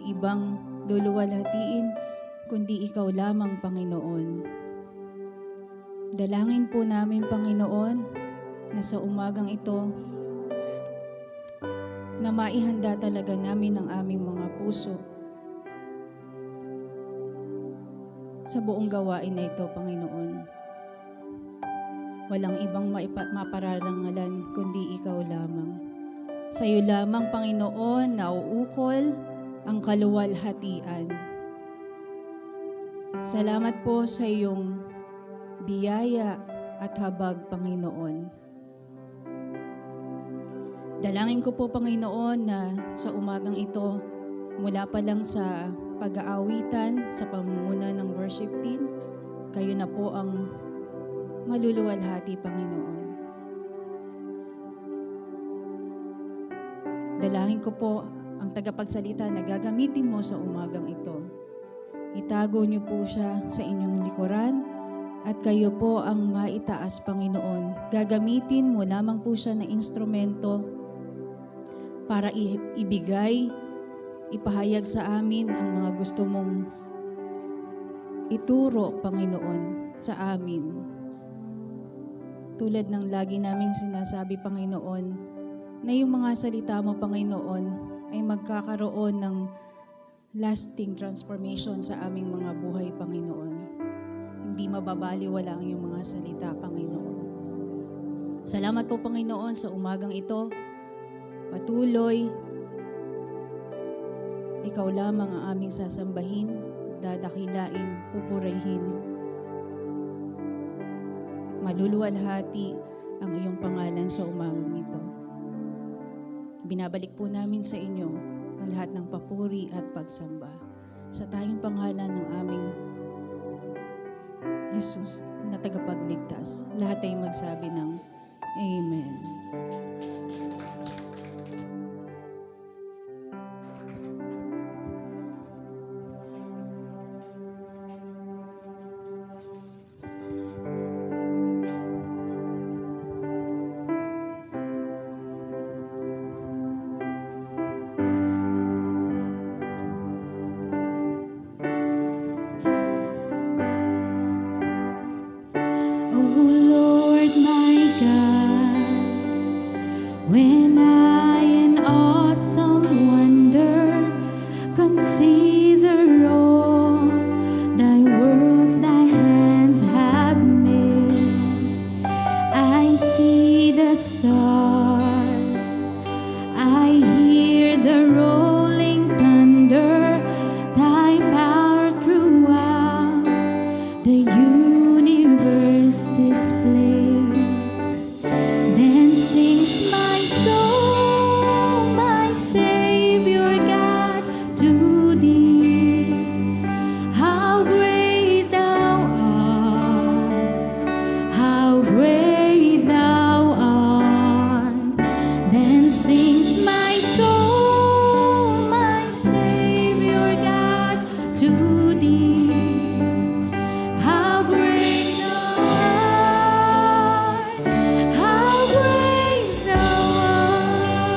ibang luluwalhatiin, kundi ikaw lamang, Panginoon. Dalangin po namin, Panginoon, na sa umagang ito, na maihanda talaga namin ang aming mga puso sa buong gawain na ito, Panginoon. Walang ibang mapararangalan kundi ikaw lamang. Sa iyo lamang, Panginoon, nauukol ang kaluwalhatian. Salamat po sa iyong biyaya at habag, Panginoon. Dalangin ko po, Panginoon, na sa umagang ito, mula pa lang sa pag-aawitan, sa pamumuna ng worship team, kayo na po ang maluluwalhati, Panginoon. Dalangin ko po ang tagapagsalita na gagamitin mo sa umagang ito. Itago niyo po siya sa inyong likuran at kayo po ang maitaas, Panginoon. Gagamitin mo lamang po siya na instrumento para ibigay, ipahayag sa amin ang mga gusto mong ituro, Panginoon, sa amin. Tulad ng lagi naming sinasabi, Panginoon, na yung mga salita mo, Panginoon, ay magkakaroon ng lasting transformation sa aming mga buhay, Panginoon. Hindi mababaliwala ang iyong mga salita, Panginoon. Salamat po, Panginoon, sa umagang ito. Patuloy, ikaw lamang ang aming sasambahin, dadakilain, pupurihin. Maluluwalhati ang iyong pangalan sa umagang ito. Binabalik po namin sa inyo ang lahat ng papuri at pagsamba. Sa tayong pangalan ng aming Jesus na tagapagligtas, lahat ay magsabi ng Amen. When I in awesome wonder consider all thy worlds thy hands have made, I see the stars, I hear the rolling thunder, thy power throughout the universe display. Then sings my soul, my Savior God, to thee. How great thou art, how great thou art. Then sings my soul, my Savior God, to thee. How great thou art, how great thou art.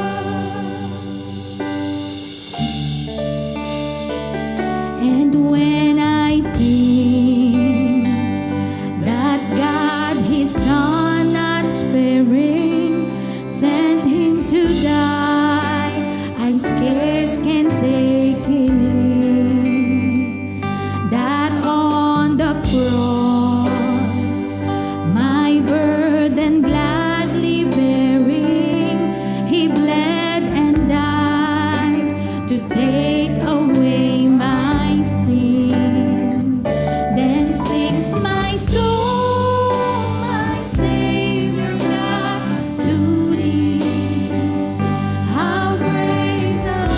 And when I think that God his Son not sparing sent him to die, I scarce can take it in, that on the cross my burden gladly bearing, he bled and died to take away my sin. Then sings my soul, my Savior God, to thee. How great thou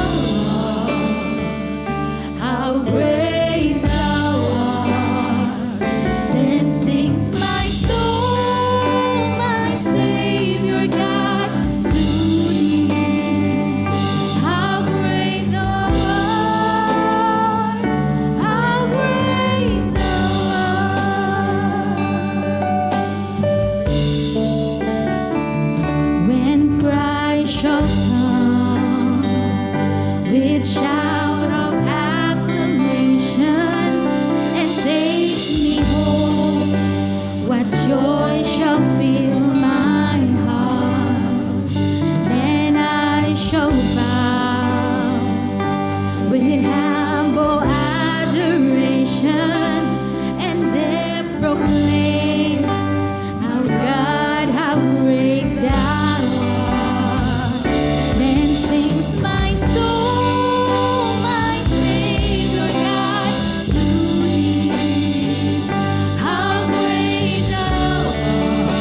art, how great thou art. Then sings my soul, my Savior God, to thee. How great thou art, how great thou art. When Christ shall come with shout of with humble adoration and they proclaim our God, how great thou art. Then sings my soul, my Savior God, to thee. How great thou art,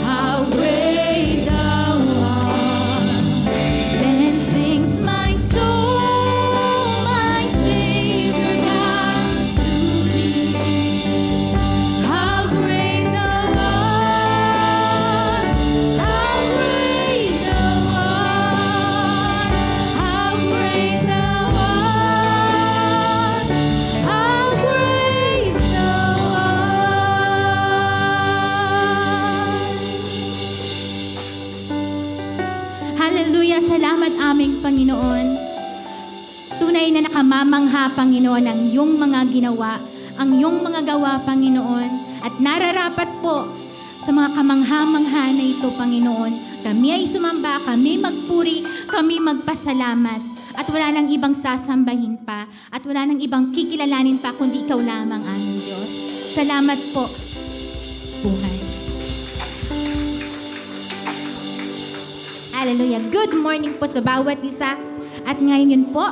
how great thou art. Then sings my soul, my Savior God, to thee. How great thou art, how great thou art, how great thou art, how great thou art. Hallelujah! Salamat aming Panginoon. Tunay na nakamamangha, Panginoon, ang iyong mga ginawa, ang iyong mga gawa, Panginoon. At nararapat po sa mga kamangha-mangha na ito, Panginoon. Kami ay sumamba, kami magpuri, kami magpasalamat. At wala nang ibang sasambahin pa, at wala nang ibang kikilalanin pa, kundi ikaw lamang, aming Diyos. Salamat po, buhay. Hallelujah. Good morning po sa bawat isa. At ngayon po,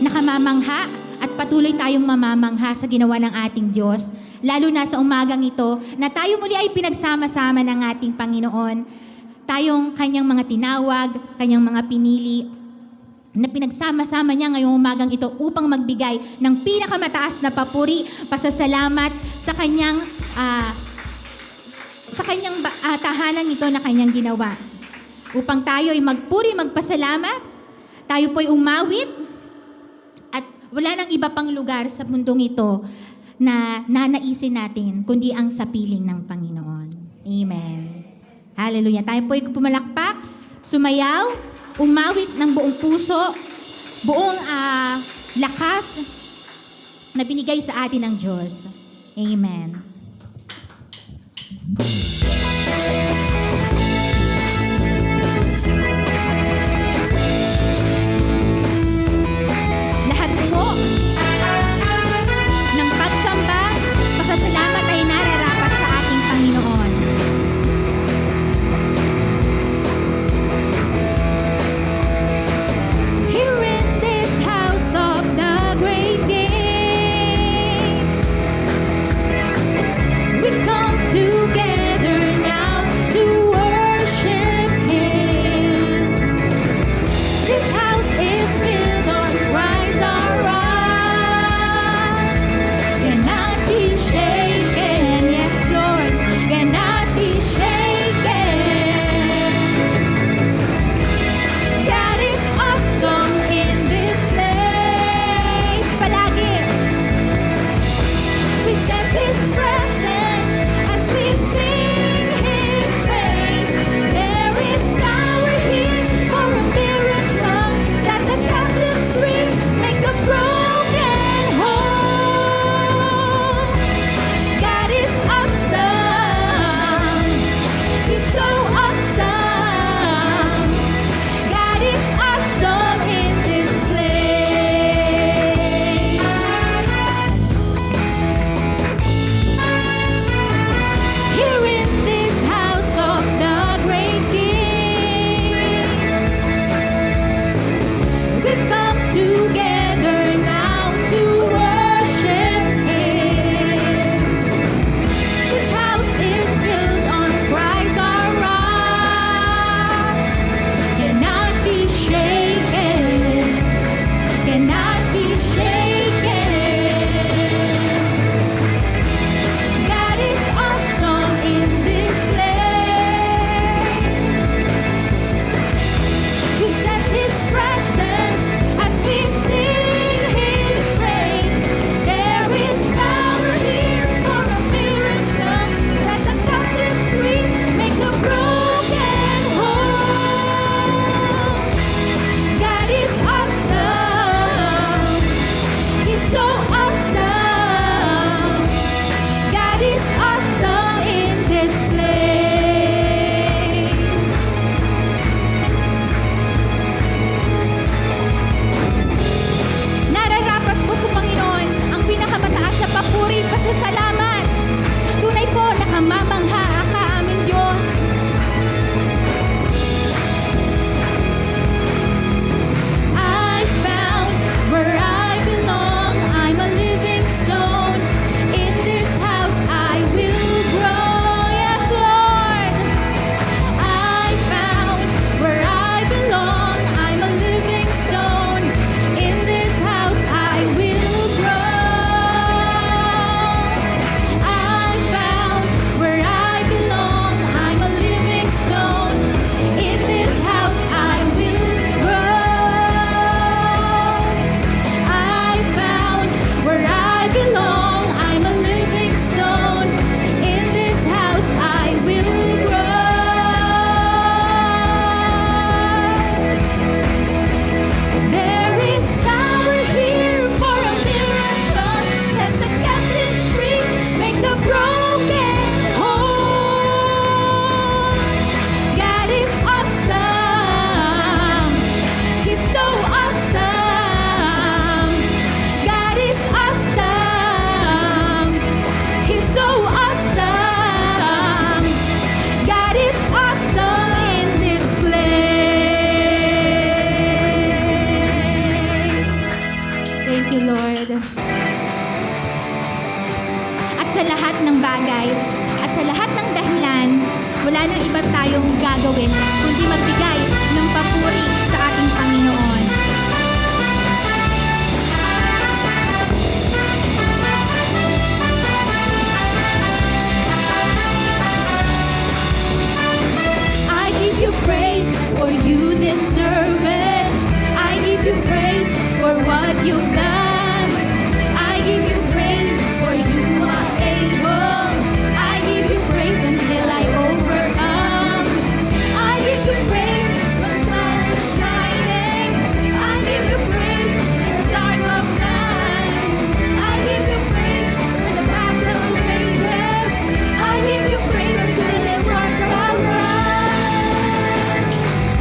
nakamamangha at patuloy tayong mamamangha sa ginawa ng ating Diyos. Lalo na sa umagang ito na tayo muli ay pinagsama-sama ng ating Panginoon. Tayong kanyang mga tinawag, kanyang mga pinili, na pinagsama-sama niya ngayong umagang ito upang magbigay ng pinakamataas na papuri, pasasalamat sa kanyang tahanan ito na kanyang ginawa. Upang tayo ay magpuri, magpasalamat, tayo po'y umawit, at wala nang iba pang lugar sa mundong ito na nanaisin natin, kundi ang sa piling ng Panginoon. Amen. Hallelujah. Tayo po'y pumalakpak, sumayaw, umawit ng buong puso, buong lakas na binigay sa atin ng Diyos. Amen. Lahat po ng pagsamba, pasasalamat ay nararapat sa ating Panginoon. Here in this house of the great King, Thank you, Lord. At sa lahat ng bagay, at sa lahat ng dahilan, wala nang iba tayong gagawin kundi magbigay ng papuri sa ating Panginoon. I give you praise for you deserve it. I give you praise for what you've done. I give you praise for you are able. I give you praise until I overcome. I give you praise when the sun is shining. I give you praise in the dark of night. I give you praise when the battle rages. I give you praise until the rocks are right.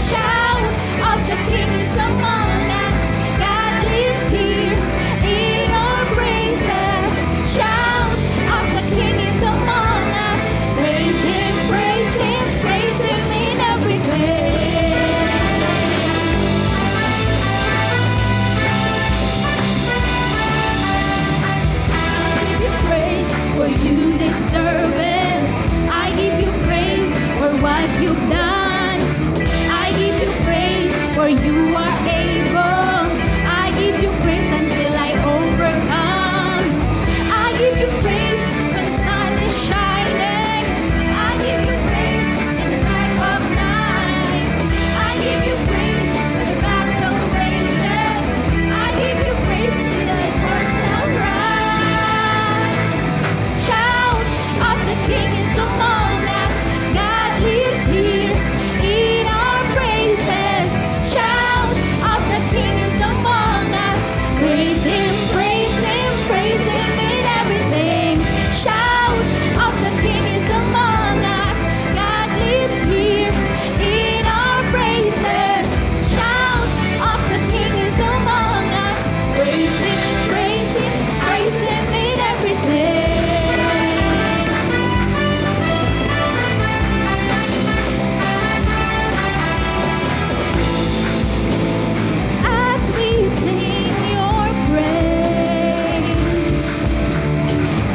Shout of the King is among us. God lives here in our praises. Shout of the King is among us. Praise Him, praise Him, praise Him in every day. I give you praise for you deserve it. I give you praise for what you've done. I give you praise for you are able. I give you praise until I overcome. I give you praise when the sun is shining. I give you praise in the dark of night. I give you praise when the battle rages. I give you praise until it bursts out right. Shout of the King is among us. God lives here in our praises. Shout of the King is among us. Praise Him, praise Him, praise Him in everything. Shout of the King is among us. God lives here in our praises. Shout of the King is among us. Praise Him, praise Him, praise Him in everything. As we sing your praise,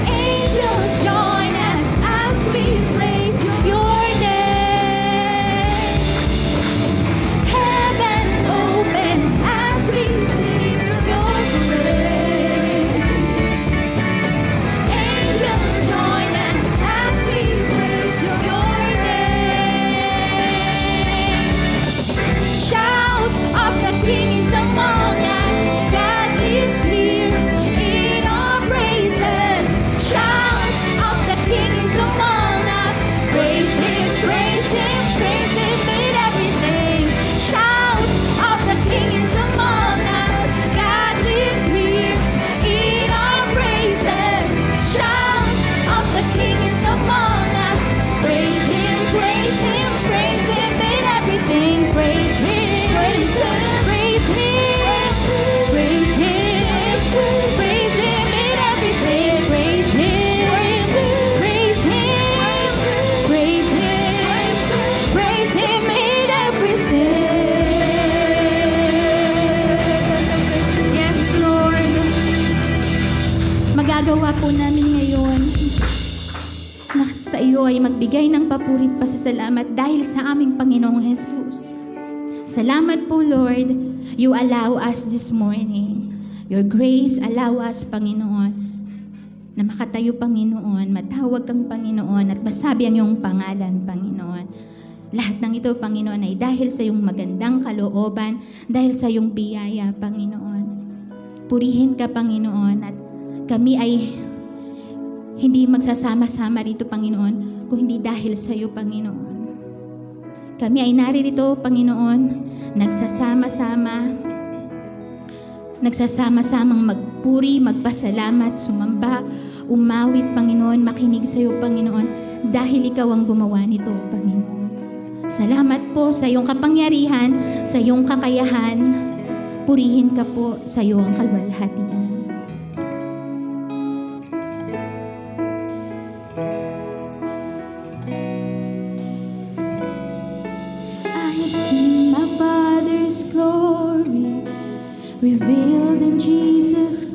angels join us as we praise your name. Heavens opens as we sing your praise. Angels join us as we praise your name. Shout of the King is among us. God lives here in our praises. Shout of the King is among us. Praise Him, praise Him, praise Him in everything. Shout of the King is among us. God lives here in our praises. Shout of the King is among us. Praise Him, praise Him, praise Him in everything. Praise Him, praise Him, praise Him, praise Him, praise Him in everything. Praise Him, praise Him, praise Him, praise Him, praise Him in everything. Yes, Lord. Magagawa po namin ngayon na sa iyo ay magbigay ng papurit pasasalamat dahil sa aming Panginoong Jesus. Salamat po, Lord. You allow us this morning. Your grace allow us, Panginoon, na makatayo, Panginoon, matawag kang Panginoon at masabi ang iyong pangalan, Panginoon. Lahat ng ito, Panginoon, ay dahil sa iyong magandang kalooban, dahil sa iyong biyaya, Panginoon. Purihin ka, Panginoon, at kami ay hindi magsasama-sama rito, Panginoon, kung hindi dahil sa iyo, Panginoon. Kami ay naririto, Panginoon, nagsasama-samang magpuri, magpasalamat, sumamba, umawit, Panginoon, makinig sa iyo, Panginoon, dahil ikaw ang gumawa nito, Panginoon. Salamat po sa iyong kapangyarihan, sa iyong kakayahan. Purihin ka po sa iyong kalwalhatian. I've seen my Father's glory revealed in Jesus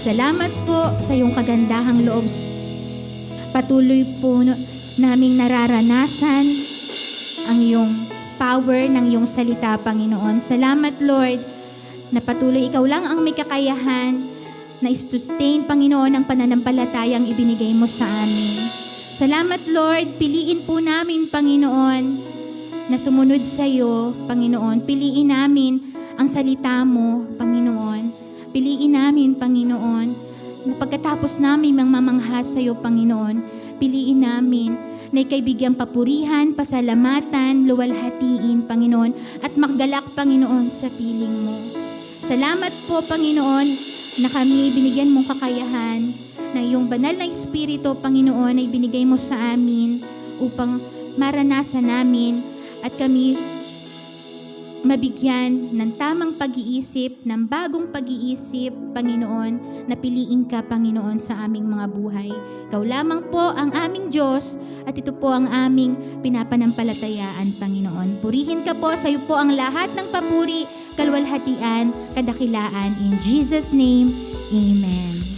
Salamat po sa iyong kagandahang loob. Patuloy po naming nararanasan ang iyong power ng iyong salita, Panginoon. Salamat, Lord, na patuloy ikaw lang ang may kakayahan na sustain, Panginoon, ang pananampalatayang ibinigay mo sa amin. Salamat, Lord. Piliin po namin, Panginoon, na sumunod sa iyo, Panginoon. Piliin namin ang salita mo, Panginoon. Piliin namin, Panginoon, na pagkatapos namin mamamangha sa iyo, Panginoon, piliin namin na ika'y bigyang papurihan, pasalamatan, luwalhatiin, Panginoon, at maggalak, Panginoon, sa piling mo. Salamat po, Panginoon, na kami binigyan mong kakayahan, na iyong banal na Espiritu, Panginoon, ay binigay mo sa amin upang maranasan namin at kami mabigyan ng tamang pag-iisip, ng bagong pag-iisip, Panginoon, na piliin ka, Panginoon, sa aming mga buhay. Ikaw lamang po ang aming Diyos at ito po ang aming pinapanampalatayaan, Panginoon. Purihin ka po, sa iyo po ang lahat ng papuri, kalwalhatian, kadakilaan. In Jesus' name, Amen.